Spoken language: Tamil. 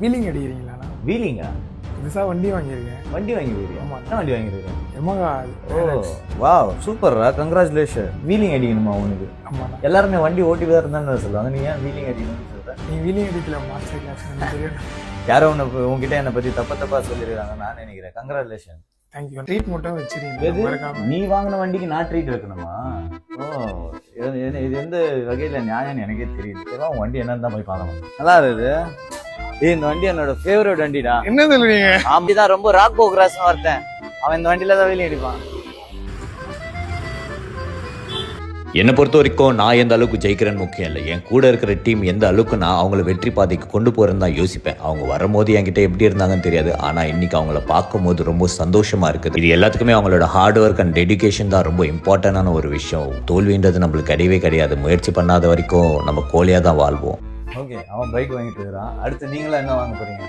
வீலிங் அடிக்கிறீங்களா? வீலிங்கா? புதுசா வண்டி வாங்கியிருக்கேன். வண்டி வாங்கி போயிருக்கேன். ஆமா. என்ன வண்டி வாங்கியிருக்கேன்? எமகா. ஓ வாவ், சூப்பர்ரா, கங்க்ராச்சுலேஷன். வீலிங் அடிக்கணுமா உனக்கு? ஆமாண்ணா. எல்லாருமே வண்டி ஓட்டி தான் இருந்தான்னு சொல்லுவாங்க, நீ ஏன் வீலிங் அடிக்கணும்னு சொல்ற? நீ வீலிங் அடிக்கல, மாஸ்டர் கிளாஸ் தெரியும். யாரோ உங்ககிட்ட என்னை பத்தி தப்பா சொல்லியிருக்காங்க நான் நினைக்கிறேன். கங்க்ராச்சுலேஷன். தேங்க்யூ. ட்ரீட் மட்டும் வச்சிருக்கீங்க. நீ வாங்கின வண்டிக்கு நான் ட்ரீட் வைக்கணுமா? ஓ, இது எந்த வகையில நியாயம்னு எனக்கே தெரியல. உன் வண்டி என்னன்னு தான் போய் பார்க்கணும். நல்லா இருக்குது. இந்த வண்டி என்னோட ஃபேவரட் வண்டிடா. என்ன சொல்றீங்க? அப்படிதான், ரொம்ப ராக் போக்ராஸ்னு ஒருத்தன், அவன் இந்த வண்டியில தான் வெளியே அடிப்பான். என்னை பொறுத்த வரைக்கும் நான் எந்த அளவுக்கு ஜெயிக்கிறேன்னு முக்கியம் இல்லை, என் கூட இருக்கிற டீம் எந்த அளவுக்கு நான் அவங்கள வெற்றி பாதைக்கு கொண்டு போகிறேன்னு தான் யோசிப்பேன். அவங்க வரும்போது என்கிட்ட எப்படி இருந்தாங்கன்னு தெரியாது, ஆனால் இன்னைக்கு அவங்கள பார்க்கும்போது ரொம்ப சந்தோஷமா இருக்குது. இது எல்லாத்துக்குமே அவங்களோட ஹார்ட் ஒர்க் அண்ட் டெடிகேஷன் தான் ரொம்ப இம்பார்ட்டண்டான ஒரு விஷயம். தோல்வின்றது நம்மளுக்கு கிடையவே கிடையாது. முயற்சி பண்ணாத வரைக்கும் நம்ம கோழியாக தான் வாழ்வோம். ஓகே, அவன் பைக் வாங்கிட்டு இருக்கிறான். அடுத்து நீங்களும் என்ன வாங்க போறீங்க?